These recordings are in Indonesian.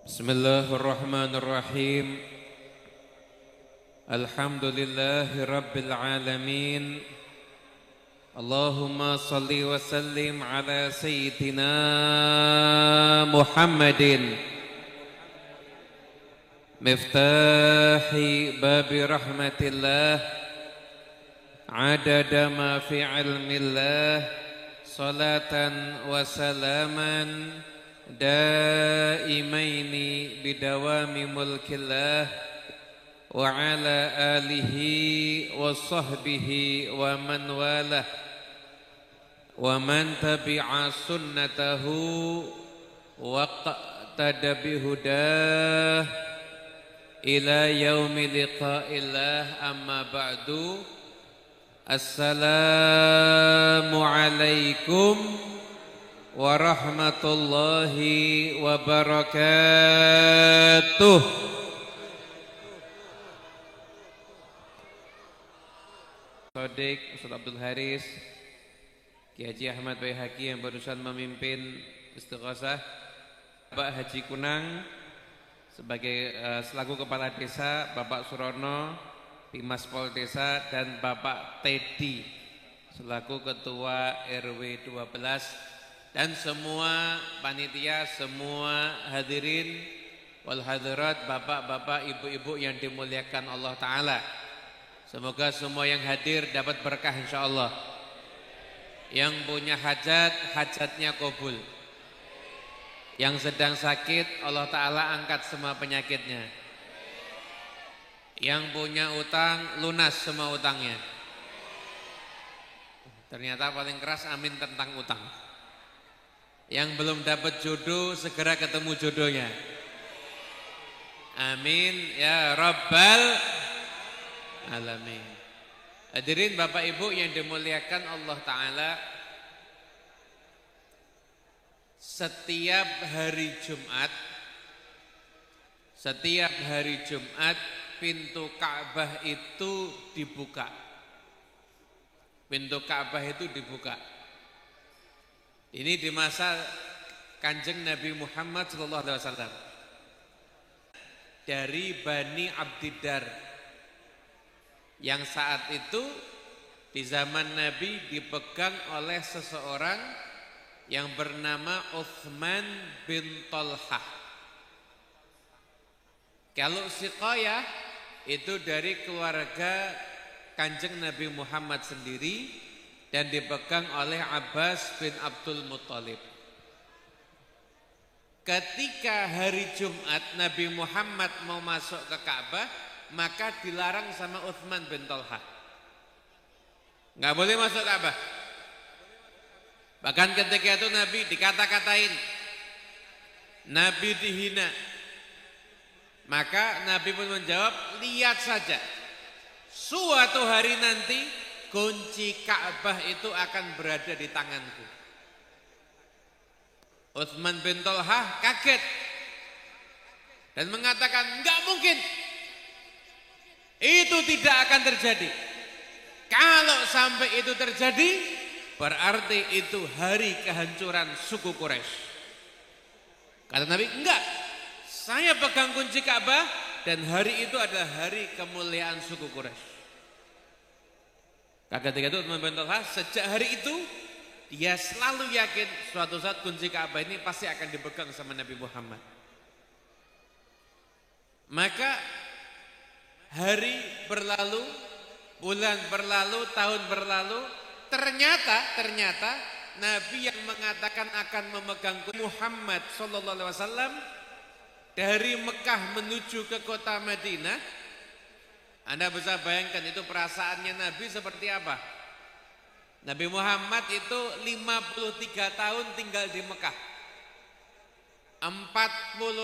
Bismillahirrahmanirrahim. Alhamdulillahi rabbil alamin. Allahumma salli wa sallim ala sayyidina Muhammadin miftahi babi rahmatillah adada ma fi ilmillah salatan wa salaman daimaini bidawami mulkillah wa ala alihi wa sahbihi wa man walah wa man tabi'a sunnatahu wa qtada bihudah ila yaumi liqa'illah. Amma ba'du. Assalamu alaikum warahmatullahi wabarakatuh. Sodik Ustaz Abdul Haris, Kiai Haji Ahmad Baihaqi yang barusan memimpin istighosah, Bapak Haji Kunang sebagai selaku kepala desa, Bapak Surono Pimas Pol Desa, dan Bapak Teddy selaku ketua RW 12, dan semua panitia, semua hadirin wal hadirat, bapak-bapak, ibu-ibu yang dimuliakan Allah Ta'ala. Semoga semua yang hadir dapat berkah insyaAllah. Yang punya hajat, hajatnya kabul. Yang sedang sakit, Allah Ta'ala angkat semua penyakitnya. Yang punya utang, lunas semua utangnya. Ternyata paling keras amin tentang utang. Yang belum dapat jodoh, segera ketemu jodohnya. Amin ya Rabbal Alamin. Hadirin Bapak Ibu yang dimuliakan Allah Ta'ala, setiap hari Jumat pintu Ka'bah itu dibuka. Pintu Ka'bah itu dibuka. Ini di masa Kanjeng Nabi Muhammad SAW dari Bani Abdiddar, yang saat itu di zaman Nabi dipegang oleh seseorang yang bernama Uthman bin Talhah. Kalau Siqayah itu dari keluarga Kanjeng Nabi Muhammad sendiri dan dipegang oleh Abbas bin Abdul Muttalib. Ketika hari Jumat Nabi Muhammad mau masuk ke Ka'bah, maka dilarang sama Uthman bin Talhah. Nggak boleh masuk Ka'bah. Bahkan ketika itu Nabi dikata-katain, Nabi dihina. Maka Nabi pun menjawab, lihat saja, suatu hari nanti kunci Ka'bah itu akan berada di tanganku. Uthman bin Talhah kaget dan mengatakan, enggak mungkin, itu tidak akan terjadi. Kalau sampai itu terjadi, berarti itu hari kehancuran suku Quraisy. Kata Nabi, enggak, saya pegang kunci Ka'bah dan hari itu adalah hari kemuliaan suku Quraisy. Ketika itu Uthman bin Talhah sejak hari itu dia selalu yakin suatu saat kunci Ka'bah ini pasti akan dipegang sama Nabi Muhammad. Maka hari berlalu, bulan berlalu, tahun berlalu, ternyata Nabi yang mengatakan akan memegang Muhammad sallallahu alaihi wasallam dari Mekah menuju ke kota Madinah. Anda bisa bayangkan itu perasaannya Nabi seperti apa. Nabi Muhammad itu 53 tahun tinggal di Mekah, 40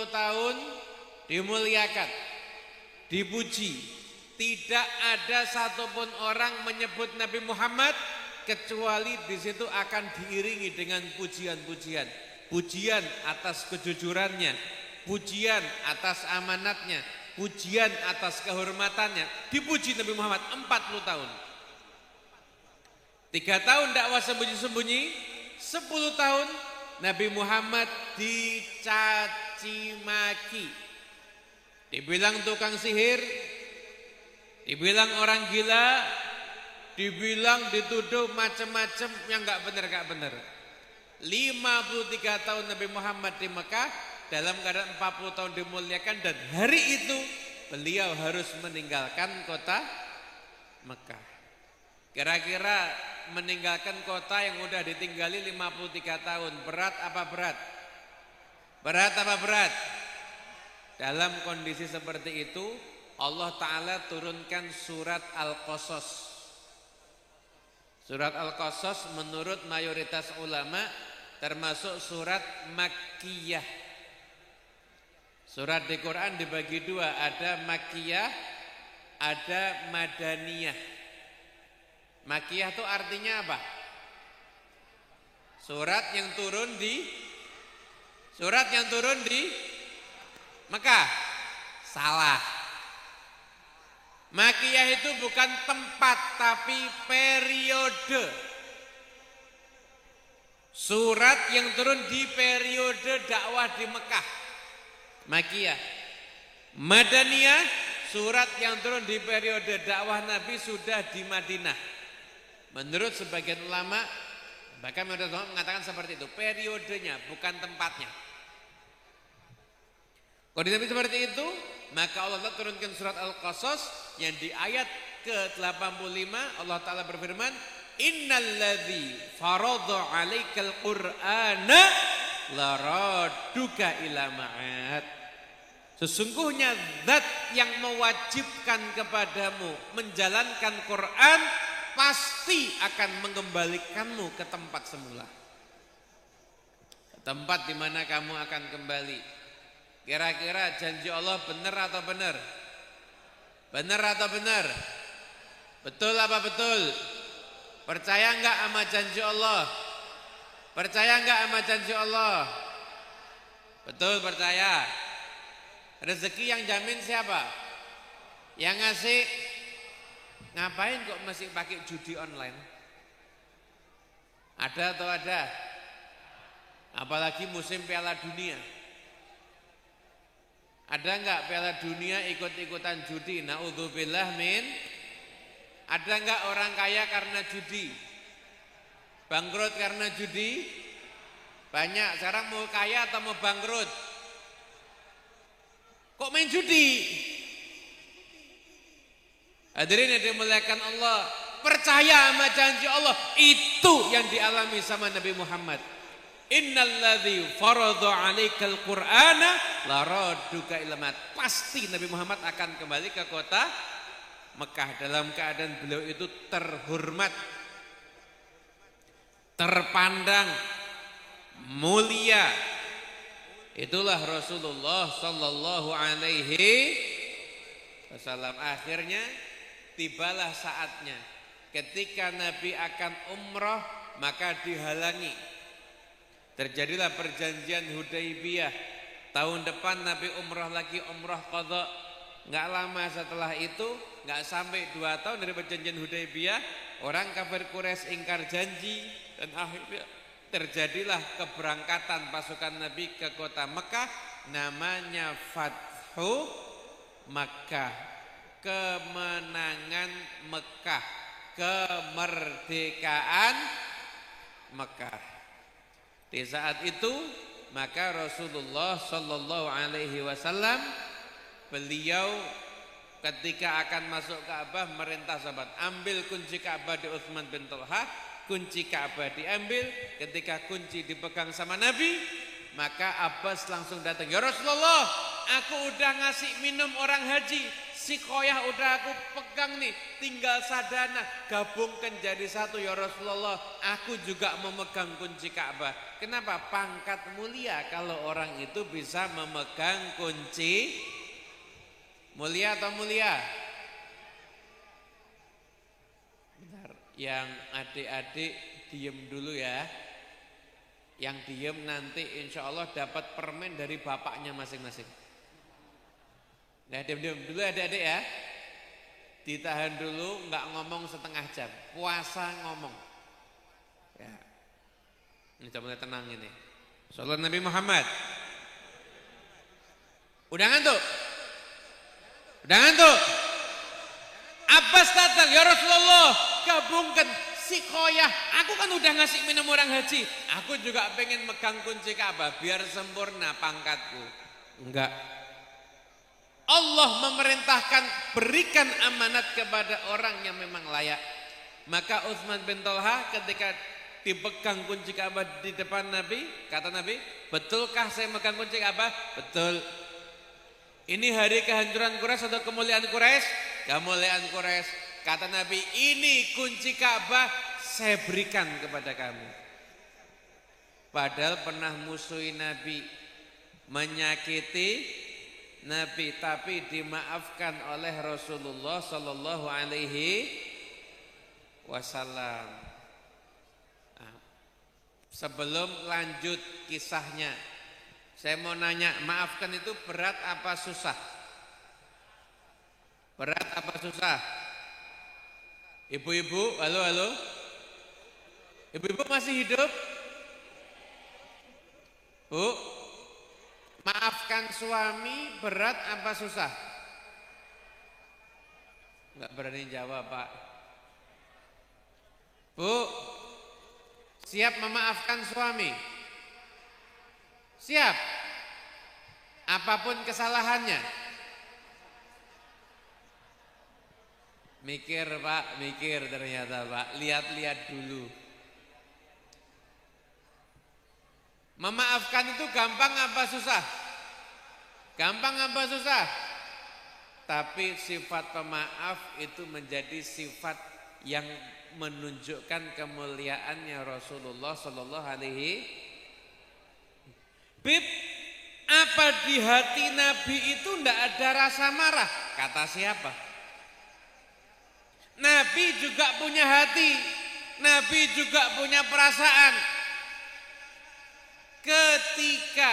tahun dimuliakan, dipuji. Tidak ada satupun orang menyebut Nabi Muhammad kecuali di situ akan diiringi dengan pujian-pujian. Pujian atas kejujurannya, pujian atas amanatnya, pujian atas kehormatannya. Dipuji Nabi Muhammad 40 tahun. 3 tahun dakwah sembunyi-sembunyi, 10 tahun Nabi Muhammad dicatat caci maki, dibilang tukang sihir, dibilang orang gila, dibilang dituduh macam-macam yang enggak benar. 53 tahun Nabi Muhammad di Mekah dalam keadaan 40 tahun dimuliakan, dan hari itu beliau harus meninggalkan kota Mekah. Kira-kira meninggalkan kota yang udah ditinggali 53 tahun berat apa berat? Berat apa berat? Dalam kondisi seperti itu Allah Ta'ala turunkan surat Al-Qasas. Surat Al-Qasas menurut mayoritas ulama termasuk surat Makkiyah. Surat di Quran dibagi dua, ada Makkiyah, ada Madaniyah. Makkiyah itu artinya apa? Surat yang turun di Mekah. Salah. Makkiyah itu bukan tempat tapi periode. Surat yang turun di periode dakwah di Mekah. Makkiyah. Madaniyah, surat yang turun di periode dakwah Nabi sudah di Madinah. Menurut sebagian ulama, bahkan mengatakan seperti itu, periodenya bukan tempatnya. Kalau Nabi seperti itu, maka Allah turunkan surat Al-Qasas yang di ayat ke-85 Allah Ta'ala berfirman, innalladzi faradha 'alaikal qur'ana laraduka ila ma'ad. Sesungguhnya zat yang mewajibkan kepadamu menjalankan Quran pasti akan mengembalikanmu ke tempat semula, ke tempat di mana kamu akan kembali. Kira-kira janji Allah benar atau benar? Benar atau benar? Betul apa betul? Percaya enggak sama janji Allah? Percaya enggak sama janji Allah? Betul, percaya. Rezeki yang jamin siapa? Yang ngasih. Ngapain kok masih pakai judi online? Ada atau ada? Apalagi musim Piala Dunia. Ada enggak Piala Dunia ikut-ikutan judi? Naudzubillah min. Ada enggak orang kaya karena judi? Bangkrut karena judi? Banyak. Sekarang mau kaya atau mau bangkrut? Kok main judi? Hadirin yang dimuliakan Allah, percaya sama janji Allah, itu yang dialami sama Nabi Muhammad. Innalladzi faradha 'alaikal qur'ana laraduka ila ma'ad. Pasti Nabi Muhammad akan kembali ke kota Mekah dalam keadaan beliau itu terhormat, terpandang, mulia. Itulah Rasulullah sallallahu alaihi wasallam. Akhirnya tibalah saatnya ketika Nabi akan umrah, maka dihalangi. Terjadilah perjanjian Hudaybiyah. Tahun depan Nabi umrah lagi, umrah qadha. Enggak lama setelah itu, enggak sampai 2 tahun dari perjanjian Hudaybiyah, orang kafir Quraisy ingkar janji, dan akhirnya terjadilah keberangkatan pasukan Nabi ke kota Mekah, namanya Fathu Makkah, kemenangan Mekah, kemerdekaan Mekah. Di saat itu maka Rasulullah sallallahu alaihi wasallam beliau ketika akan masuk Ka'bah merintah sahabat, ambil kunci Ka'bah di Utsman bin Talha. Kunci Ka'bah diambil, ketika kunci dipegang sama Nabi, maka Abbas langsung datang, ya Rasulullah, aku udah ngasih minum orang haji, si koyah udah aku pegang nih, tinggal sadana, gabungkan jadi satu ya Rasulullah, aku juga memegang kunci Ka'bah. Kenapa? Pangkat mulia kalau orang itu bisa memegang kunci. Mulia atau mulia? Bentar, yang adik-adik diem dulu ya. Yang diem nanti insya Allah dapat permen dari bapaknya masing-masing. Nah, diem-diem dulu adik-adik ya. Ditahan dulu, nggak ngomong setengah jam. Puasa ngomong. Ya. Ini coba tenang ini. Salat Nabi Muhammad. Udah ngantuk? Udah ngantuk? Abbas datang, ya Rasulullah, gabungkan sikoyah. Aku kan udah ngasih minum orang haji. Aku juga pengen megang kunci Ka'bah biar sempurna pangkatku. Enggak. Allah memerintahkan berikan amanat kepada orang yang memang layak. Maka Utsman bin Thalha ketika dipegang kunci Ka'bah di depan Nabi, kata Nabi, betulkah saya megang kunci Ka'bah? Betul. Ini hari kehancuran Quraisy atau kemuliaan Quraisy? Kemuliaan Quraisy. Kata Nabi, ini kunci Ka'bah saya berikan kepada kamu. Padahal pernah musuhi Nabi, menyakiti Nabi, tapi dimaafkan oleh Rasulullah Sallallahu Alaihi Wasallam. Sebelum lanjut kisahnya, saya mau nanya, maafkan itu berat apa susah? Berat apa susah? Ibu-ibu, halo halo. Ibu-ibu masih hidup? Bu, maafkan suami berat apa susah? Enggak berani jawab, Pak. Bu, siap memaafkan suami? Siap? Apapun kesalahannya? Mikir, Pak, mikir ternyata, Pak. Lihat-lihat dulu. Memaafkan itu gampang apa susah? Gampang apa susah? Tapi sifat pemaaf itu menjadi sifat yang menunjukkan kemuliaannya Rasulullah Sallallahu Alaihi. Bib, apa di hati Nabi itu ndak ada rasa marah? Kata siapa? Nabi juga punya hati, Nabi juga punya perasaan. Ketika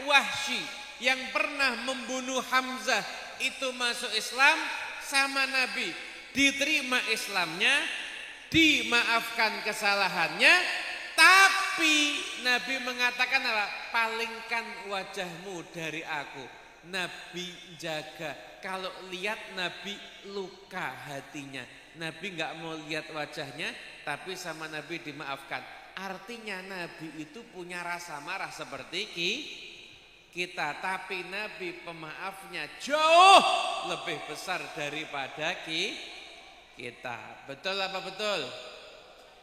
Wahsy yang pernah membunuh Hamzah itu masuk Islam sama Nabi, diterima Islamnya, dimaafkan kesalahannya, tapi Nabi mengatakan apa? Palingkan wajahmu dari aku. Nabi jaga, kalau lihat Nabi luka hatinya. Nabi nggak mau lihat wajahnya, tapi sama Nabi dimaafkan. Artinya Nabi itu punya rasa marah seperti kita, tapi Nabi pemaafnya jauh lebih besar daripada kita. Betul apa betul?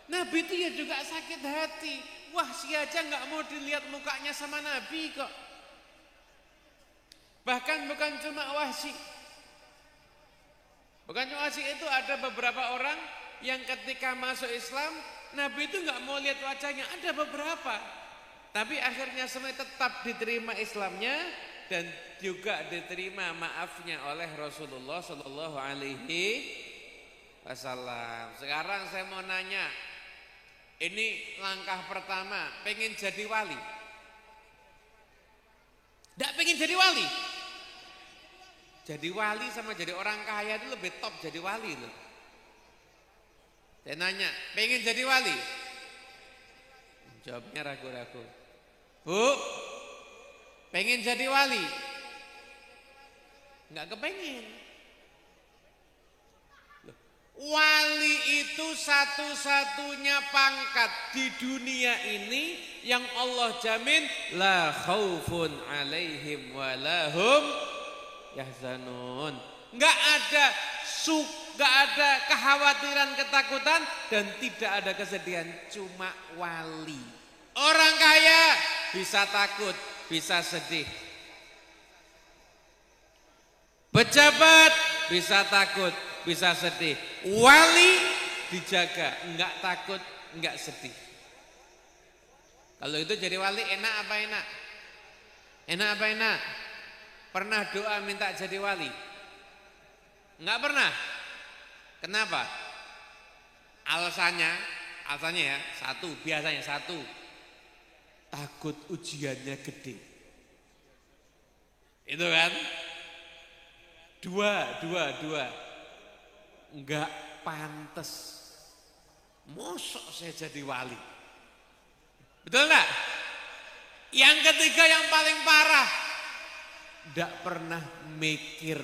Nabi itu ya juga sakit hati. Wahsy aja nggak mau dilihat mukanya sama Nabi kok. Bahkan bukan cuma Wahsy. Bukan cuma Wahsy, itu ada beberapa orang yang ketika masuk Islam Nabi itu nggak mau lihat wajahnya, ada beberapa. Tapi akhirnya semua tetap diterima Islamnya dan juga diterima maafnya oleh Rasulullah Sallallahu Alaihi Wasallam. Sekarang saya mau nanya, ini langkah pertama, pengen jadi wali? Nggak pengen jadi wali? Jadi wali sama jadi orang kaya itu lebih top jadi wali loh. Saya nanya, pengen jadi wali? Jawabnya ragu-ragu. Bu, pengen jadi wali? Enggak kepengen. Wali itu satu-satunya pangkat di dunia ini yang Allah jamin la khaufun alaihim walahum yahzanun. Enggak ada gak ada kekhawatiran, ketakutan, dan tidak ada kesedihan, cuma wali. Orang kaya bisa takut, bisa sedih. Pejabat bisa takut, bisa sedih. Wali dijaga, enggak takut, enggak sedih. Kalau itu jadi wali enak apa enak? Enak apa enak? Pernah doa minta jadi wali? Enggak pernah. Kenapa? Alasannya ya biasanya satu, takut ujiannya gede. Itu kan? Dua, enggak pantas. Mosok saya jadi wali. Betul enggak? Yang ketiga yang paling parah, ndak pernah mikir.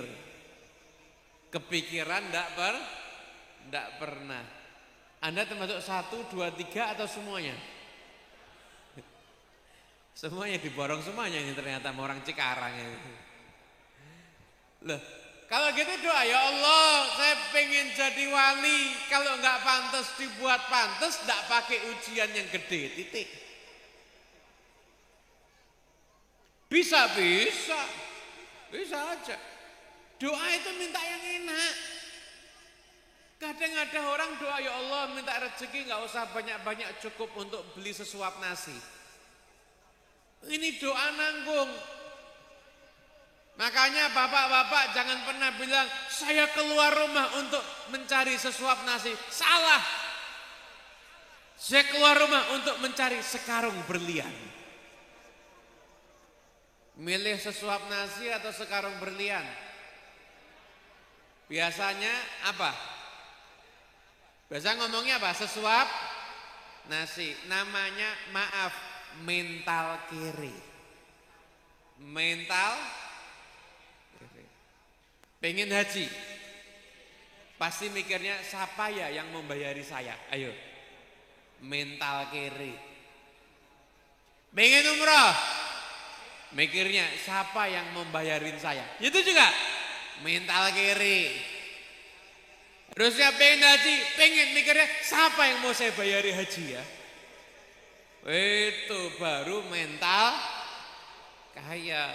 Kepikiran ndak pernah. Anda termasuk 1, 2, 3 atau semuanya? Semuanya diborong semuanya ini ternyata sama orang Cikarang ini. Loh, kalau gitu doa, ya Allah, saya pengen jadi wali. Kalau nggak pantas dibuat pantas, nggak pakai ujian yang gede. Titik. Bisa aja. Doa itu minta yang enak. Kadang ada orang doa, ya Allah minta rezeki nggak usah banyak-banyak, cukup untuk beli sesuap nasi. Ini doa nanggung. Makanya bapak-bapak jangan pernah bilang saya keluar rumah untuk mencari sesuap nasi. Salah. Saya keluar rumah untuk mencari sekarung berlian. Milih sesuap nasi atau sekarung berlian? Biasanya apa? Biasa ngomongnya apa? Sesuap nasi. Namanya maaf, mental kiri. Mental kiri. Pengen haji. Pasti mikirnya siapa ya yang membayari saya? Ayo. Mental kiri. Pengen umroh. Mikirnya siapa yang membayarin saya? Itu juga mental kiri. Terusnya pengen haji, pengen mikirnya siapa yang mau saya bayari haji ya? Itu baru mental kaya.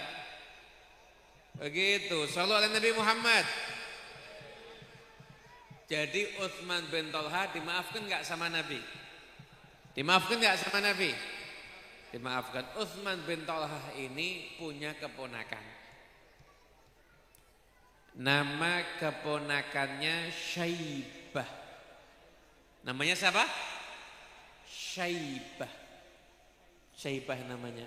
Begitu. Shallallahu alaihi Nabi Muhammad. Jadi Utsman bin Thalha dimaafkan nggak sama Nabi? Dimaafkan nggak sama Nabi? Dimaafkan. Utsman bin Thalha ini punya keponakan. Nama keponakannya Syaibah. Namanya siapa? Syaibah. Syaibah namanya.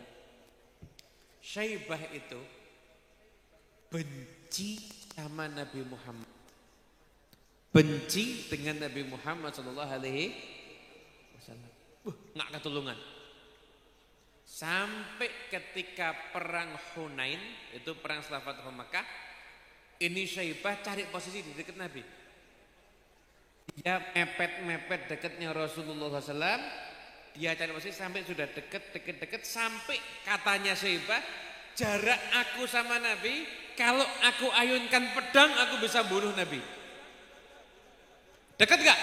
Syaibah itu benci sama Nabi Muhammad. Benci dengan Nabi Muhammad sallallahu alaihi wasallam. Nggak ketulungan. Sampai ketika perang Hunain, itu perang setelah Fathu Makkah, ini Syaibah cari posisi di dekat Nabi. Dia mepet-mepet dekatnya Rasulullah SAW. Dia cari posisi sampai sudah deket sampai katanya Syaibah, jarak aku sama Nabi, kalau aku ayunkan pedang aku bisa bunuh Nabi. Dekat gak?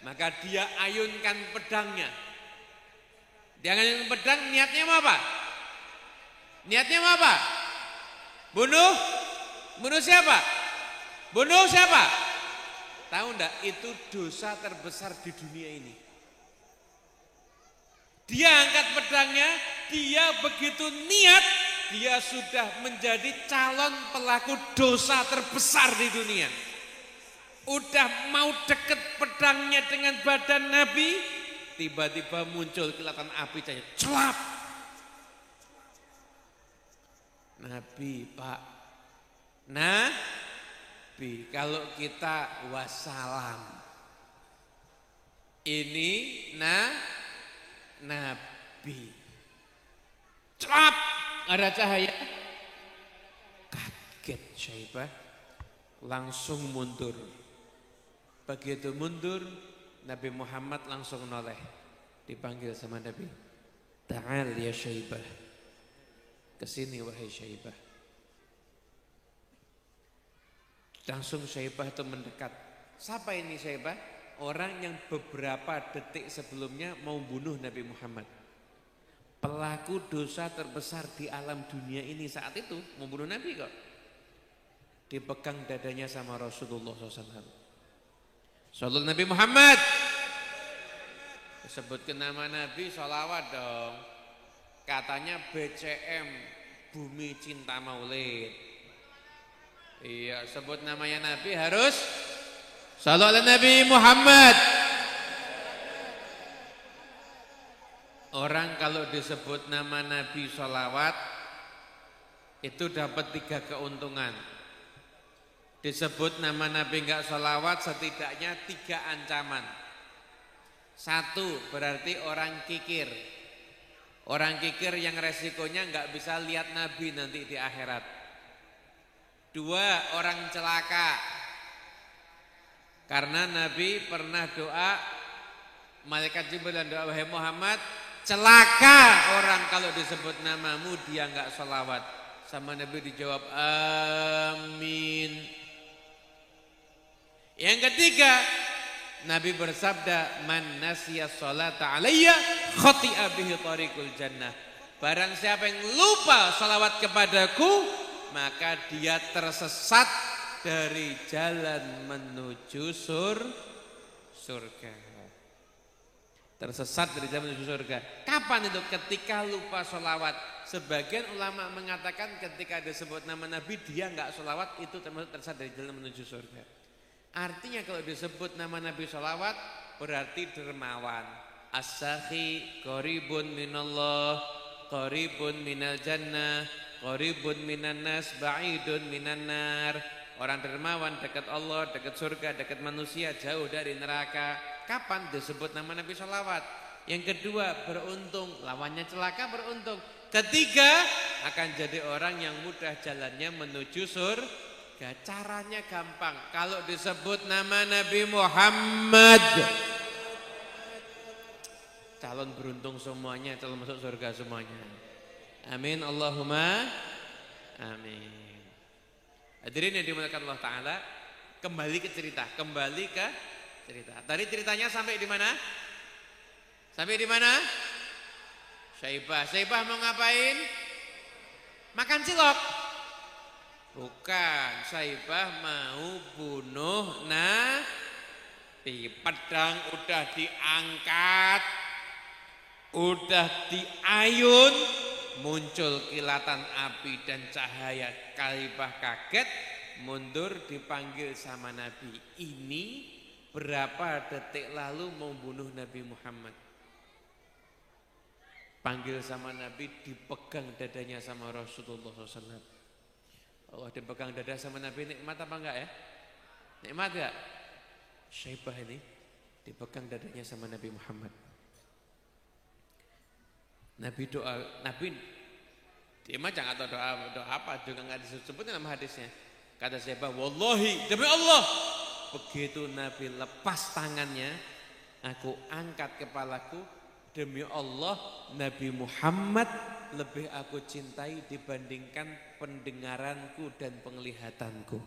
Maka dia ayunkan pedangnya. Dia ayunkan pedang, niatnya mau apa? Niatnya mau apa? Bunuh? Bunuh siapa? Bunuh siapa? Tahu enggak, itu dosa terbesar di dunia ini. Dia angkat pedangnya, dia begitu niat, dia sudah menjadi calon pelaku dosa terbesar di dunia. Udah mau deket pedangnya dengan badan Nabi, tiba-tiba muncul kilatan api saja, celap. Nabi, Pak. Nabi, kalau kita wassalam, ini Nabi, celap, ada cahaya, kaget Syaibah, langsung mundur. Begitu mundur, Nabi Muhammad langsung noleh, dipanggil sama Nabi, ta'al ya Syaibah, kesini wahai Syaibah. Langsung Syaibah itu mendekat. Siapa ini Syaibah? Orang yang beberapa detik sebelumnya mau bunuh Nabi Muhammad. Pelaku dosa terbesar di alam dunia ini saat itu membunuh Nabi kok. Dipegang dadanya sama Rasulullah SAW. Sallallahu Nabi Muhammad. Sebutkan nama Nabi, sholawat dong. Katanya BCM, Bumi Cinta Maulid. Iya, sebut namanya Nabi harus Sallallahu Nabi Muhammad. Orang kalau disebut nama Nabi sholawat itu dapat 3 keuntungan. Disebut nama Nabi enggak sholawat setidaknya 3 ancaman. 1, berarti orang kikir. Orang kikir yang resikonya nggak bisa lihat Nabi nanti di akhirat. 2, orang celaka. Karena Nabi pernah doa, malaikat Jibril dan doa, wahai Muhammad, celaka orang kalau disebut namamu dia nggak sholawat. Sama Nabi dijawab amin. Yang ketiga, Nabi bersabda, man nasiya sholata alayya khati'a bihi tariqul jannah. Barang siapa yang lupa sholawat kepadaku, maka dia tersesat dari jalan menuju surga. Tersesat dari jalan menuju surga. Kapan itu? Ketika lupa sholawat. Sebagian ulama mengatakan ketika disebut nama Nabi dia nggak sholawat, itu termasuk tersesat dari jalan menuju surga. Artinya kalau disebut nama Nabi sholawat berarti dermawan. As-sakhi qaribun minallah, qaribun minal jannah, qaribun minan nas, ba'idun minan nar. Orang dermawan dekat Allah, dekat surga, dekat manusia, jauh dari neraka. Kapan disebut nama Nabi sholawat? Yang kedua, beruntung, lawannya celaka, beruntung. Ketiga, akan jadi orang yang mudah jalannya menuju surga. Caranya gampang. Kalau disebut nama Nabi Muhammad, calon beruntung semuanya, calon masuk surga semuanya. Amin, Allahumma amin. Hadirin yang dimuliakan Allah Ta'ala, kembali ke cerita. Tadi ceritanya sampai di mana? Syaibah mau ngapain? Makan cilok. Bukan, Syaibah mau bunuh Nabi. Pedang udah diangkat, udah diayun, muncul kilatan api dan cahaya. Syaibah kaget, mundur, dipanggil sama Nabi. Ini berapa detik lalu mau bunuh Nabi Muhammad. Panggil sama Nabi, dipegang dadanya sama Rasulullah SAW. Allah, dipegang dada sama Nabi, nikmat apa enggak ya? Nikmat enggak? Syaibah ini dipegang dadanya sama Nabi Muhammad. Nabi doa, Nabi dia mah jangan tahu doa apa juga enggak disebut dalam hadisnya. Kata Syaibah, wallahi, demi Allah. Begitu Nabi lepas tangannya, aku angkat kepalaku. Demi Allah, Nabi Muhammad lebih aku cintai dibandingkan pendengaranku dan penglihatanku.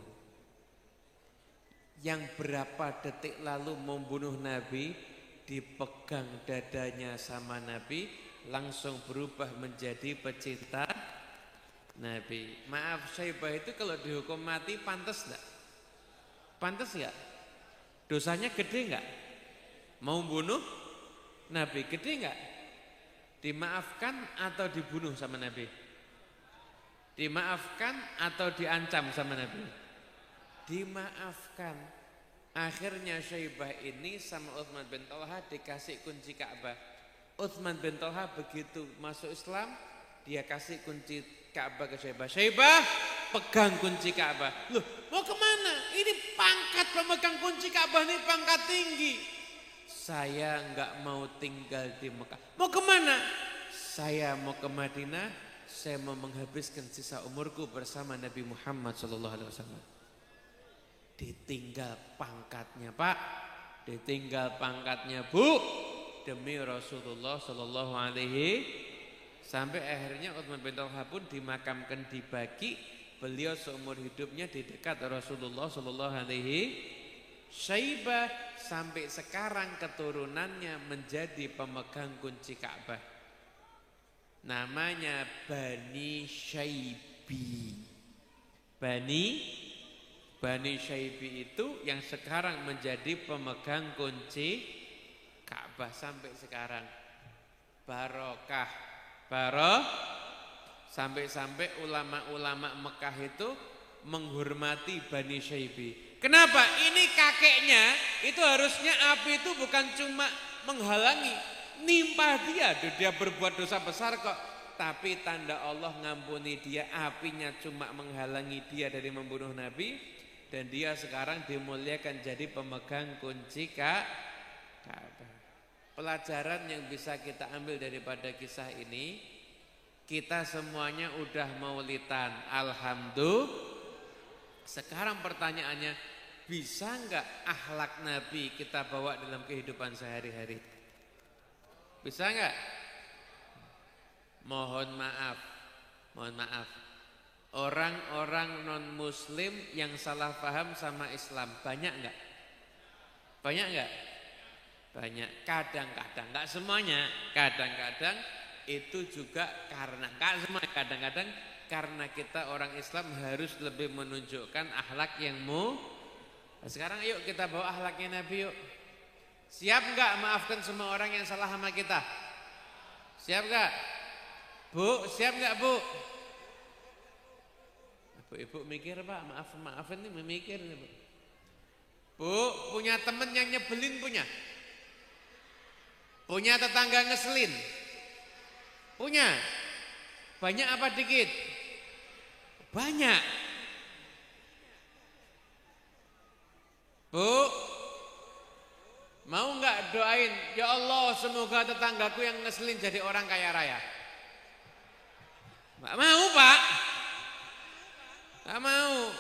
Yang berapa detik lalu membunuh Nabi, dipegang dadanya sama Nabi, langsung berubah menjadi pecinta Nabi. Maaf, Syaibah itu kalau dihukum mati pantas enggak? Pantas enggak? Dosanya gede enggak? Mau bunuh Nabi, gede enggak? Dimaafkan atau dibunuh sama Nabi? Dimaafkan atau diancam sama Nabi? Dimaafkan. Akhirnya Syaibah ini sama Utsman bin Talha dikasih kunci Ka'bah. Utsman bin Talha begitu masuk Islam, dia kasih kunci Ka'bah ke Syaibah. Syaibah, pegang kunci Ka'bah. Loh, mau kemana? Ini pangkat pemegang kunci Ka'bah ini pangkat tinggi. Saya enggak mau tinggal di Mekah. Mau kemana? Saya mau ke Madinah. Saya mau menghabiskan sisa umurku bersama Nabi Muhammad SAW. Ditinggal pangkatnya, Pak. Ditinggal pangkatnya, Bu. Demi Rasulullah SAW. Sampai akhirnya Utsman bin Talha pun dimakamkan di Baqi. Beliau seumur hidupnya di dekat Rasulullah SAW. Syaibah sampai sekarang keturunannya menjadi pemegang kunci Ka'bah. Namanya Bani Syaibi. Bani Syaibi itu yang sekarang menjadi pemegang kunci Ka'bah sampai sekarang. Barokah. Sampai-sampai ulama-ulama Mekah itu menghormati Bani Syaibi. Kenapa? Ini kakeknya itu harusnya api itu bukan cuma menghalangi, nimpa dia berbuat dosa besar kok. Tapi tanda Allah ngampuni dia, apinya cuma menghalangi dia dari membunuh Nabi. Dan dia sekarang dimuliakan jadi pemegang kunci Ka'bah. pelajaran yang bisa kita ambil daripada kisah ini, kita semuanya udah maulidan, alhamdulillah. Sekarang pertanyaannya, bisa enggak akhlak Nabi kita bawa dalam kehidupan sehari-hari? Bisa enggak? Mohon maaf. Orang-orang non-muslim yang salah paham sama Islam banyak enggak? Banyak enggak? Banyak. Kadang-kadang, enggak semuanya. Kadang-kadang itu juga karena, enggak semua, kadang-kadang karena kita orang Islam harus lebih menunjukkan akhlak yang sekarang yuk kita bawa akhlaknya Nabi yuk. Siap enggak maafkan semua orang yang salah sama kita? Siap enggak? Bu, siap enggak Bu? Ibu mikir Pak, maafin nih, memikir nih Bu. Bu, punya temen yang nyebelin punya? Punya tetangga ngeselin? Punya? Banyak apa dikit? Banyak. Bu, mau enggak doain, ya Allah semoga tetanggaku yang ngeselin jadi orang kaya raya? Enggak mau Pak. Enggak mau.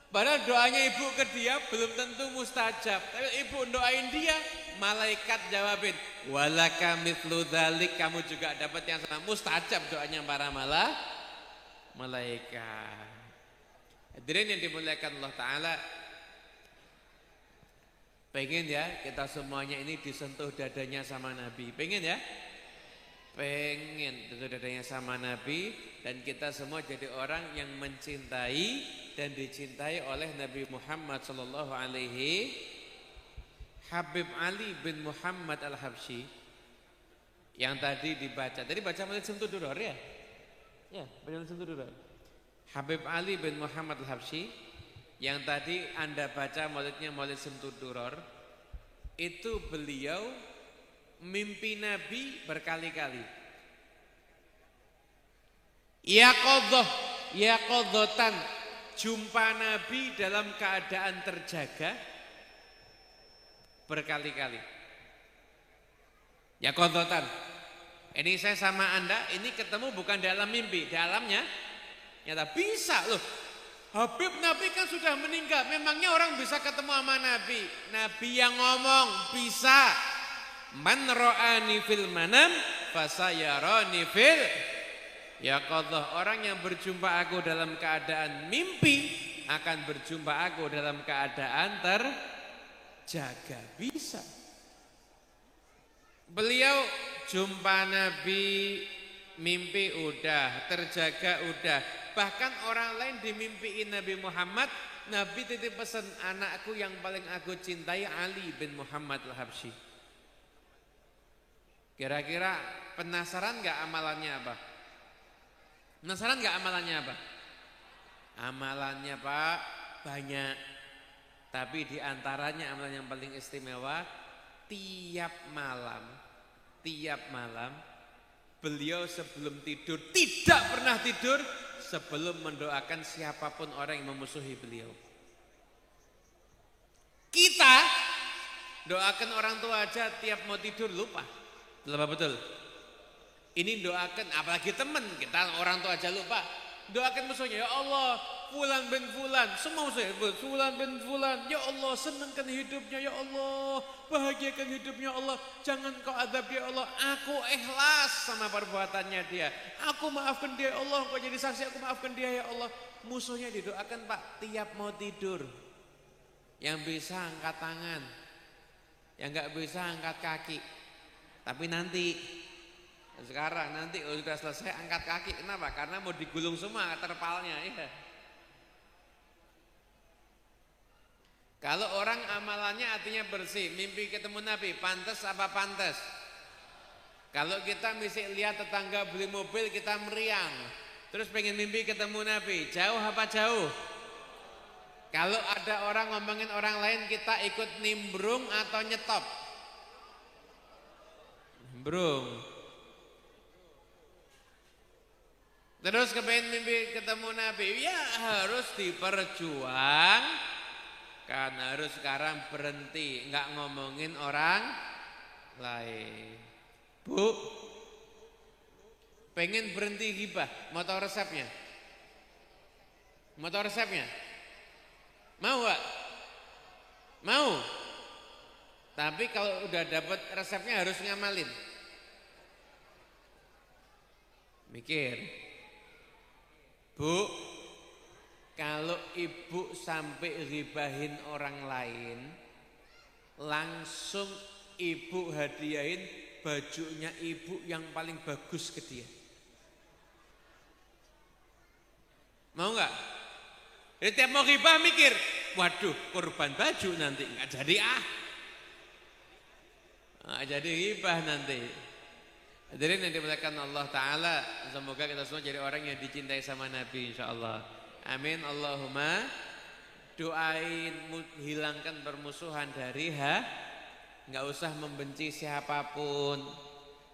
Padahal doanya ibu ke dia belum tentu mustajab. Tapi ibu doain dia, malaikat jawabin, walaka mithlu dzalik, kamu juga dapat yang sama. Mustajab doanya para malaikat. Hadirin yang dimuliakan Allah Ta'ala, pengen ya kita semuanya ini disentuh dadanya sama Nabi. Pengen ya? Pengen tentu dadanya sama Nabi, dan kita semua jadi orang yang mencintai dan dicintai oleh Nabi Muhammad sallallahu alaihi. Habib Ali bin Muhammad Al-Habsyi yang tadi dibaca. Tadi baca Maulid Simtuduror ya? Ya, baca Maulid Simtuduror. Habib Ali bin Muhammad Al-Habsyi yang tadi Anda baca maulidnya Maulid Simtuduror, itu beliau mimpi Nabi berkali-kali. Ya qadhatan, jumpa Nabi dalam keadaan terjaga berkali-kali. Ya qadhatan. Ini saya sama Anda, ini ketemu bukan dalam mimpi, dalamnya nyata bisa loh. Habib Nabi kan sudah meninggal, memangnya orang bisa ketemu sama Nabi? Nabi yang ngomong bisa. Man ra'ani fil manam fasayarani fil yaqadhah. Orang yang berjumpa aku dalam keadaan mimpi akan berjumpa aku dalam keadaan terjaga. Bisa. Beliau jumpa Nabi, mimpi udah, terjaga udah. Bahkan orang lain dimimpiin Nabi Muhammad, Nabi titip pesan, anakku yang paling aku cintai Ali bin Muhammad Al-Habsyi. Kira-kira penasaran gak amalannya apa? Penasaran gak amalannya apa? Amalannya Pak banyak. Tapi diantaranya amalan yang paling istimewa, tiap malam beliau sebelum tidur tidak pernah tidur sebelum mendoakan siapapun orang yang memusuhi beliau. Kita doakan orang tua aja tiap mau tidur lupa. Betul. Ini doakan, apalagi teman kita, orang tua aja lupa. Doakan musuhnya, ya Allah, fulan bin fulan, semua musuhnya, fulan bin fulan, ya Allah senangkan hidupnya, ya Allah bahagiakan hidupnya, ya Allah jangan kau azab dia, ya Allah, aku ikhlas sama perbuatannya dia, aku maafkan dia, ya Allah, kau jadi saksi aku maafkan dia, ya Allah. Musuhnya didoakan Pak tiap mau tidur. Yang bisa angkat tangan, yang gak bisa angkat kaki. Tapi nanti, sekarang nanti sudah selesai angkat kaki. Kenapa? Karena mau digulung semua terpalnya. Iya. Kalau orang amalannya artinya bersih, mimpi ketemu Nabi, pantas apa pantas? Kalau kita mesti lihat tetangga beli mobil kita meriang, terus pengen mimpi ketemu Nabi, jauh apa jauh? Kalau ada orang ngomongin orang lain, kita ikut nimbrung atau nyetop? Nimbrung. Terus kepengen mimpi ketemu Nabi, ya harus diperjuangkan, harus sekarang berhenti, nggak ngomongin orang lain. Bu, pengen berhenti ghibah, mau tahu resepnya? Mau tahu resepnya? Mau gak? Mau? Tapi kalau udah dapat resepnya harus ngamalin. Mikir. Bu, kalau ibu sampai ghibahin orang lain, langsung ibu hadiahin bajunya ibu yang paling bagus ke dia. Mau gak? Jadi tiap mau ghibah mikir, waduh korban baju nanti, nggak jadi nggak jadi ghibah nanti. Hadirin yang dimuliakan Allah Ta'ala, semoga kita semua jadi orang yang dicintai sama Nabi insyaAllah. Amin Allahumma. Doain hilangkan permusuhan dari nggak usah membenci siapapun,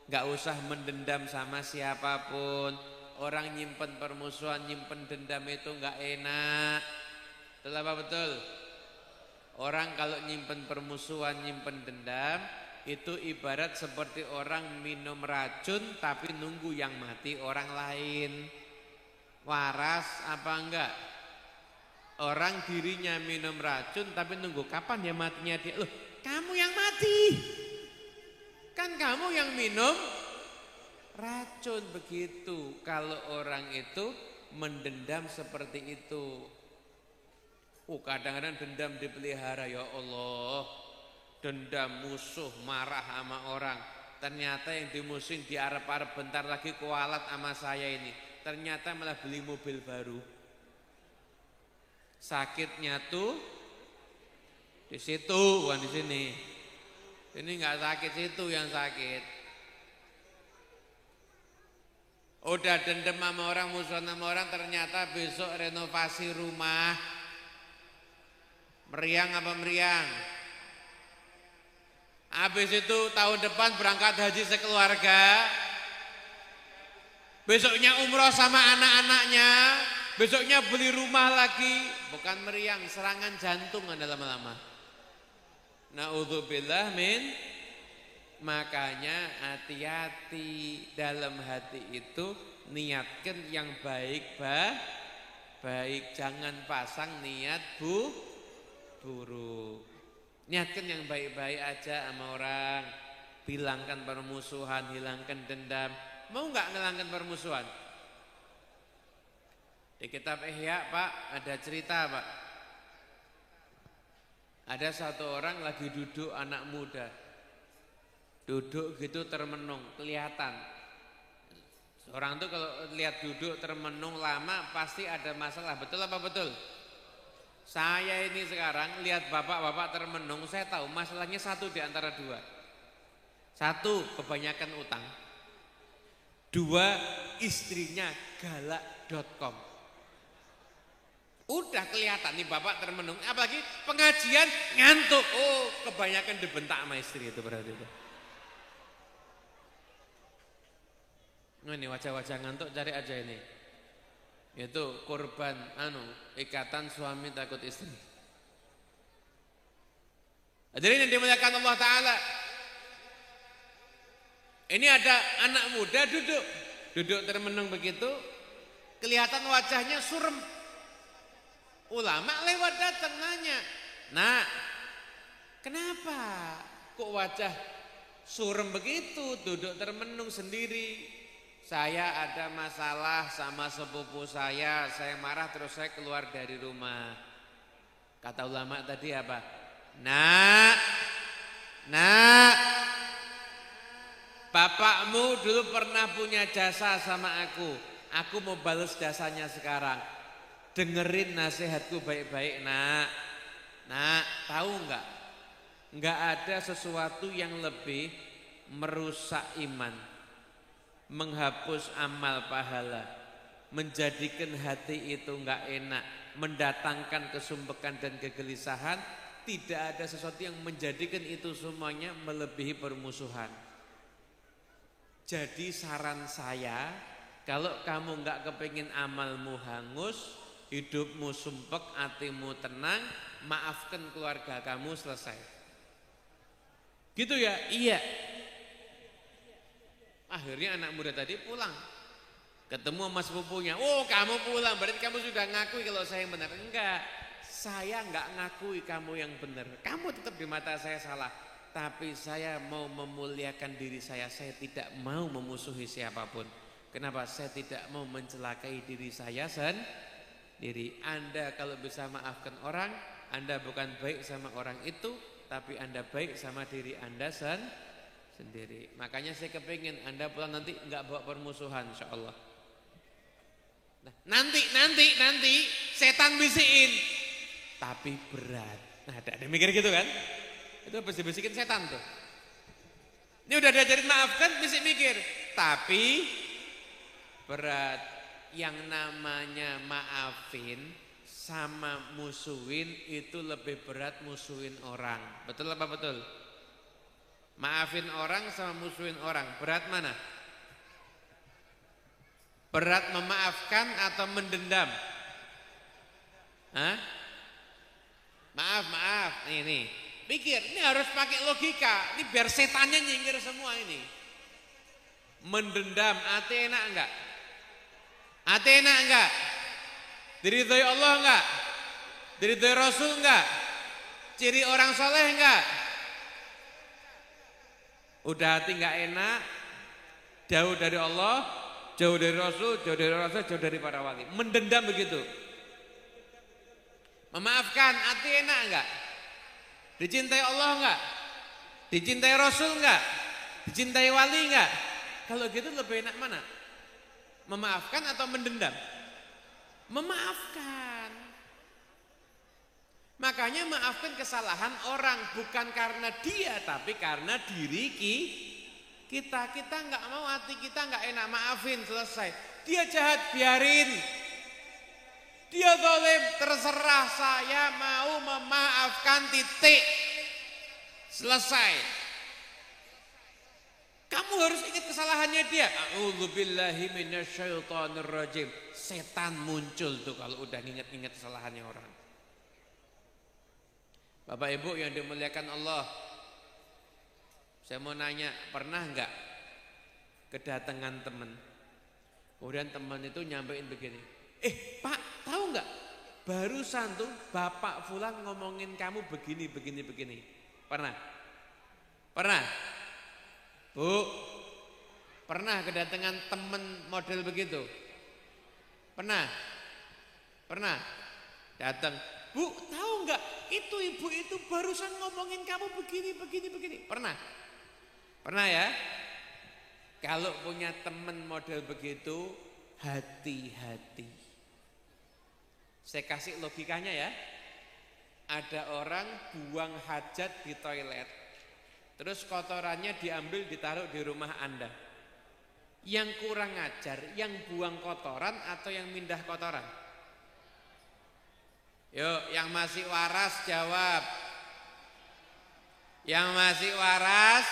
nggak usah mendendam sama siapapun. Orang nyimpen permusuhan, nyimpen dendam itu nggak enak. Betul apa betul? Orang kalau nyimpen permusuhan, nyimpen dendam, itu ibarat seperti orang minum racun tapi nunggu yang mati orang lain. Waras apa enggak? Orang dirinya minum racun tapi nunggu kapan ya matinya dia. Loh, kamu yang mati. Kan kamu yang minum racun. Begitu kalau orang itu mendendam seperti itu. Kadang-kadang dendam dipelihara, ya Allah. Dendam, musuh, marah sama orang. Ternyata yang dimusuhin diarep-arep bentar lagi kualat sama saya ini. Ternyata malah beli mobil baru. Sakitnya tuh di situ, bukan di sini. Ini nggak sakit, situ yang sakit. Udah dendam sama orang, musuh sama orang, ternyata besok renovasi rumah. Meriang apa meriang? Habis itu tahun depan berangkat haji sekeluarga. Besoknya umroh sama anak-anaknya. Besoknya beli rumah lagi. Bukan meriang, serangan jantung ada lama-lama. Na'udzubillah min. Makanya hati-hati dalam hati itu. Niatkan yang baik. Jangan pasang niat buruk. Niatkan yang baik-baik aja sama orang. Hilangkan permusuhan, hilangkan dendam. Mau gak ngilangkan permusuhan? Di kitab Ihya Pak ada cerita Pak. Ada satu orang lagi duduk, anak muda. Duduk gitu termenung, kelihatan. Orang tuh kalau lihat duduk termenung lama pasti ada masalah. Betul apa betul? Saya ini sekarang lihat bapak-bapak termenung, saya tahu masalahnya satu di antara dua. Satu, kebanyakan utang. Dua, istrinya galak.com. Udah kelihatan nih bapak termenung, apalagi pengajian ngantuk. Oh, kebanyakan dibentak sama istri itu berarti itu. Nah, ini wajah-wajah ngantuk cari aja ini. Itu korban ikatan suami takut istri. Hadirin yang dimuliakan Allah Ta'ala. Ini ada anak muda duduk termenung begitu, kelihatan wajahnya surem. Ulama lewat datang nanya, "Nak, kenapa kok wajah surem begitu, duduk termenung sendiri?" "Saya ada masalah sama sepupu saya marah terus saya keluar dari rumah." Kata ulama tadi apa? Nak, bapakmu dulu pernah punya jasa sama aku mau balas jasanya sekarang. Dengerin nasihatku baik-baik nak. Nak, tahu enggak? Enggak ada sesuatu yang lebih merusak iman, menghapus amal pahala, menjadikan hati itu enggak enak, mendatangkan kesumpekan dan kegelisahan. Tidak ada sesuatu yang menjadikan itu semuanya melebihi permusuhan. Jadi saran saya, kalau kamu enggak kepingin amalmu hangus, hidupmu sumpek, hatimu tenang, maafkan keluarga kamu, selesai. Gitu ya? Iya. Akhirnya anak muda tadi pulang. Ketemu sama sepupunya. Oh, kamu pulang, berarti kamu sudah ngakui kalau saya yang benar. Enggak, saya enggak ngakui kamu yang benar. Kamu tetap di mata saya salah. Tapi saya mau memuliakan diri saya tidak mau memusuhi siapapun. Kenapa? Saya tidak mau mencelakai diri saya sendiri. Anda kalau bisa maafkan orang, Anda bukan baik sama orang itu, tapi Anda baik sama diri Anda sendiri. Makanya saya kepingin Anda pulang nanti enggak bawa permusuhan, insyaallah. Nah, nanti setan bisikin, tapi berat. Nah, ada mikir gitu kan? Itu pasti bisikin setan tuh. Ini udah diajarin maafkan, bisik mikir, tapi berat. Yang namanya maafin sama musuhin itu lebih berat musuhin orang. Betul apa betul? Maafin orang sama musuhin orang, berat mana? Berat memaafkan atau mendendam? Hah? Maaf. Nih. Pikir, ini harus pakai logika. Ini biar setannya nyingkir semua ini. Mendendam, hati enak enggak? Hati enak enggak? Diridhoi Allah enggak? Diridhoi Rasul enggak? Ciri orang soleh enggak? Udah hati enggak enak, jauh dari Allah, jauh dari Rasul, jauh dari Rasul, jauh dari para wali. Mendendam begitu. Memaafkan, hati enak enggak? Dicintai Allah enggak? Dicintai Rasul enggak? Dicintai wali enggak? Kalau gitu lebih enak mana? Memaafkan atau mendendam? Memaafkan. Makanya maafkan kesalahan orang bukan karena dia, tapi karena diri kita. Kita nggak mau, hati kita nggak enak, maafin, selesai. Dia jahat, biarin. Dia zalim, terserah, saya mau memaafkan, titik. Selesai. Kamu harus ingat kesalahannya dia. A'udzubillahi minasyaitonirrajim. Setan muncul tuh kalau udah ingat-ingat kesalahannya orang. Bapak Ibu yang dimuliakan Allah, saya mau nanya, pernah enggak kedatangan teman, kemudian teman itu nyampein begini, Pak, tahu enggak, barusan tuh Bapak Fulan ngomongin kamu begini. Pernah? Bu, pernah kedatangan teman model begitu? Pernah? Datang, Bu, tahu enggak, itu ibu itu barusan ngomongin kamu begini. Pernah ya? Kalau punya teman model begitu, hati-hati. Saya kasih logikanya ya. Ada orang buang hajat di toilet, terus kotorannya diambil ditaruh di rumah Anda. Yang kurang ajar, yang buang kotoran atau yang mindah kotoran? Yuk, yang masih waras jawab. Yang masih waras,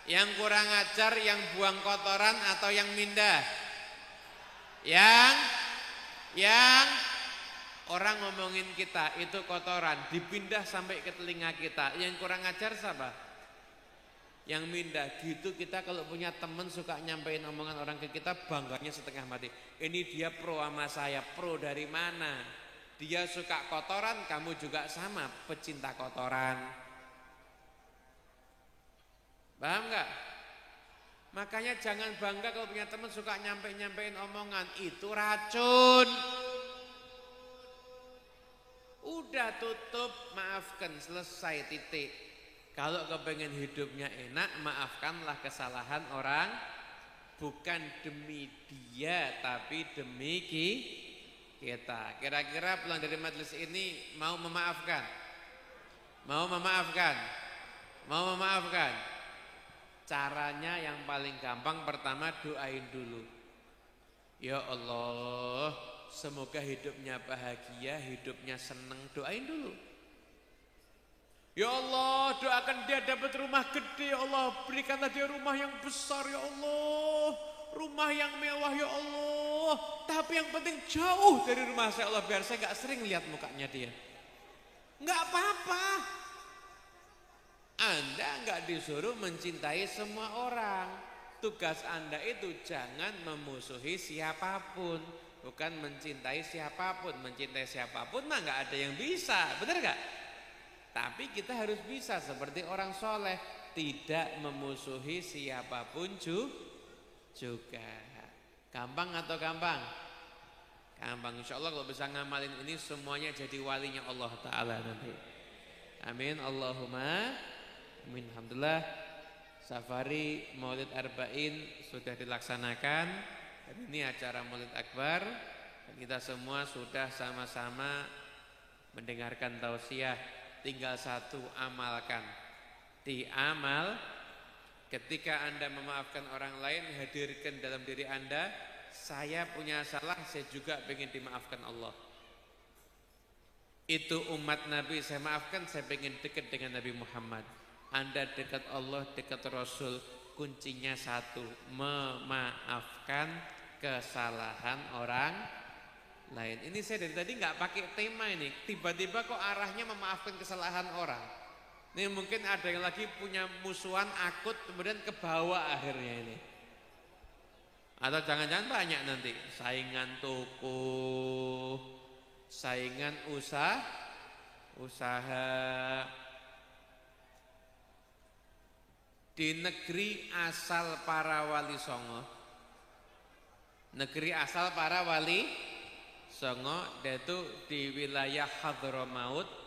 yang kurang ajar, yang buang kotoran atau yang mindah? Yang orang ngomongin kita itu kotoran, dipindah sampai ke telinga kita. Yang kurang ajar siapa? Yang mindah. Gitu kita kalau punya teman suka nyampein omongan orang ke kita, bangganya setengah mati. Ini dia pro sama saya, pro dari mana? Dia suka kotoran, kamu juga sama, pecinta kotoran. Paham gak? Makanya jangan bangga kalau punya teman suka nyampein omongan, itu racun. Udah tutup, maafkan, selesai, titik. Kalau kepengen hidupnya enak, maafkanlah kesalahan orang, bukan demi dia, tapi demi kita. Kira-kira pulang dari majelis ini mau memaafkan? Mau memaafkan? Caranya yang paling gampang, pertama doain dulu. Ya Allah, semoga hidupnya bahagia, hidupnya senang, doain dulu. Ya Allah, doakan dia dapat rumah gede, ya Allah, berikanlah dia rumah yang besar, ya Allah, rumah yang mewah, ya Allah. Tapi yang penting jauh dari rumah saya, Allah, biar saya gak sering lihat mukanya dia. Gak apa-apa. Anda gak disuruh mencintai semua orang. tugas Anda itu jangan memusuhi siapapun, bukan mencintai siapapun. Mencintai siapapun mah nggak ada yang bisa, benar nggak? Tapi kita harus bisa seperti orang soleh, tidak memusuhi siapapun juga. Gampang atau gampang? Gampang. Insya Allah kalau bisa ngamalin ini semuanya jadi walinya Allah Ta'ala nanti. Amin. Allahumma amin. Alhamdulillah, safari Maulid Arba'in sudah dilaksanakan. Dan ini acara Maulid Akbar. Dan kita semua sudah sama-sama mendengarkan tausiah. Tinggal satu, amalkan. Diamal. Ketika Anda memaafkan orang lain, hadirkan dalam diri Anda, saya punya salah, saya juga ingin dimaafkan Allah. Itu umat Nabi, saya maafkan, saya ingin dekat dengan Nabi Muhammad. Anda dekat Allah, dekat Rasul, kuncinya satu, memaafkan kesalahan orang lain. Ini saya dari tadi nggak pakai tema ini, tiba-tiba kok arahnya memaafkan kesalahan orang. Ini mungkin ada yang lagi punya musuhan akut, kemudian ke bawah akhirnya ini. Atau jangan-jangan banyak nanti saingan toko, saingan usaha. Di negeri asal para wali songo, negeri asal para wali songo, yaitu di wilayah Hadramaut,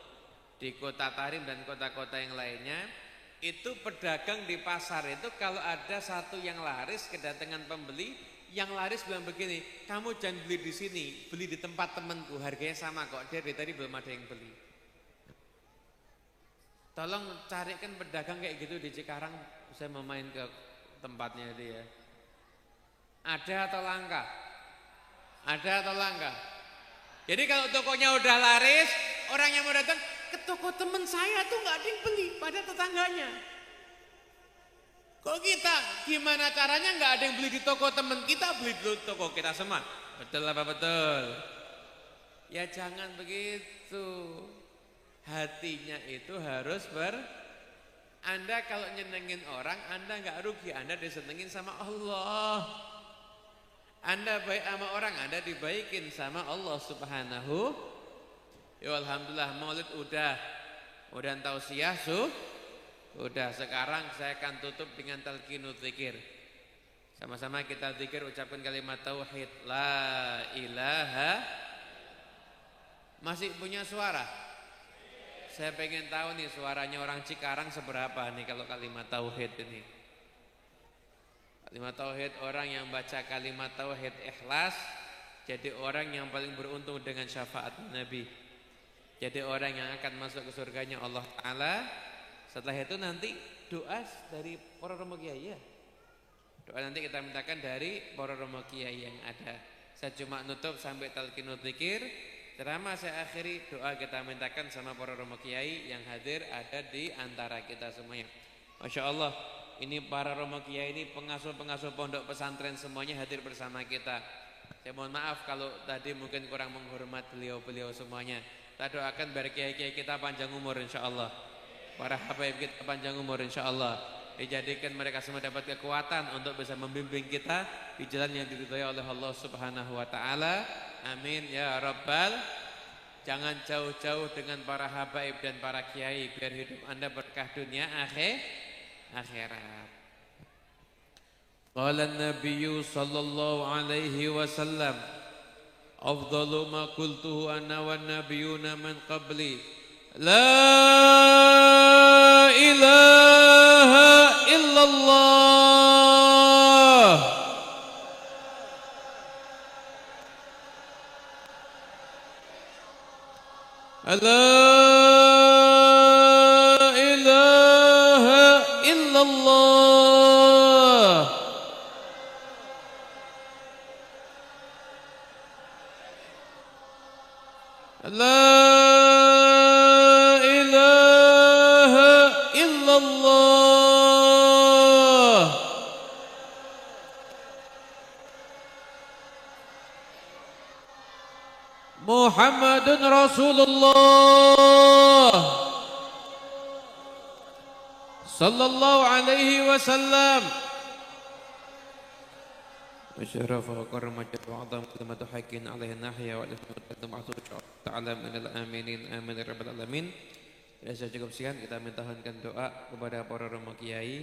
di kota Tarim dan kota-kota yang lainnya. Itu pedagang di pasar itu kalau ada satu yang laris kedatangan pembeli, yang laris bilang begini, kamu jangan beli di sini, beli di tempat temanku, harganya sama kok, dia dari tadi belum ada yang beli. Tolong carikan pedagang kayak gitu di Cikarang, saya mau main ke tempatnya dia. Ada atau langka? Ada atau langka? Jadi kalau tokonya udah laris, orang yang mau datang ke toko teman saya tuh nggak ada yang beli, pada tetangganya. Kok kita gimana caranya nggak ada yang beli di toko teman kita, beli di toko kita semua? Betul apa betul? Ya jangan begitu. Hatinya itu harus Anda kalau nyenengin orang, Anda nggak rugi, Anda disenengin sama Allah. Anda baik sama orang, Anda dibaikin sama Allah Subhanahu. Ya alhamdulillah, Maulid udah tausiah udah. Sekarang saya akan tutup dengan talqinul dzikir. Sama-sama kita zikir, ucapkan kalimat tauhid, la ilaha. Masih punya suara? Saya pengen tahu nih suaranya orang Cikarang seberapa nih kalau kalimat tauhid ini. Kalimat tauhid, orang yang baca kalimat tauhid ikhlas jadi orang yang paling beruntung dengan syafaat Nabi. Jadi orang yang akan masuk ke surganya Allah Ta'ala. Setelah itu nanti doa dari para romo kiai ya. Doa nanti kita mintakan dari para romo kiai yang ada. Saya cuma nutup sampai talqinul dzikir. Ceramah saya akhiri, doa kita mintakan sama para romo kiai yang hadir ada di antara kita semuanya. Masya Allah, ini para romo kiai ini pengasuh-pengasuh pondok pesantren semuanya hadir bersama kita. Saya mohon maaf kalau tadi mungkin kurang menghormat beliau-beliau semuanya. Kita doakan biar kiai-kiai kita panjang umur insya Allah. Para habaib kita panjang umur insya Allah. Dijadikan mereka semua dapat kekuatan untuk bisa membimbing kita di jalan yang diridhai oleh Allah Subhanahu wa Ta'ala. Amin ya Rabbal. Jangan jauh-jauh dengan para habaib dan para kiai, biar hidup Anda berkah dunia akhirat. Qala an-nabiyyu sallallahu alaihi wasallam, afdalu ma qultuhu ana wan nabiyyuna min qabli, la ilaha illallah. La ilaha illallah. La ilaha illallah. Muhammadun Rasulullah sallallahu alaihi wasallam. وشرف وكرم وجد وعظم كلمة حق عليه الناحية والإثم معصوم تعالى من الآمنين آمين يا رب العالمين. Ya, saya cukup sekian, kita mintakan doa kepada para romo kiai,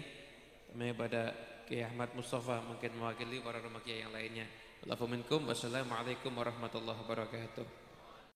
kepada Kiai Ahmad Mustafa mungkin mewakili para romo kiai yang lainnya. Wassalamualaikum warahmatullahi wabarakatuh.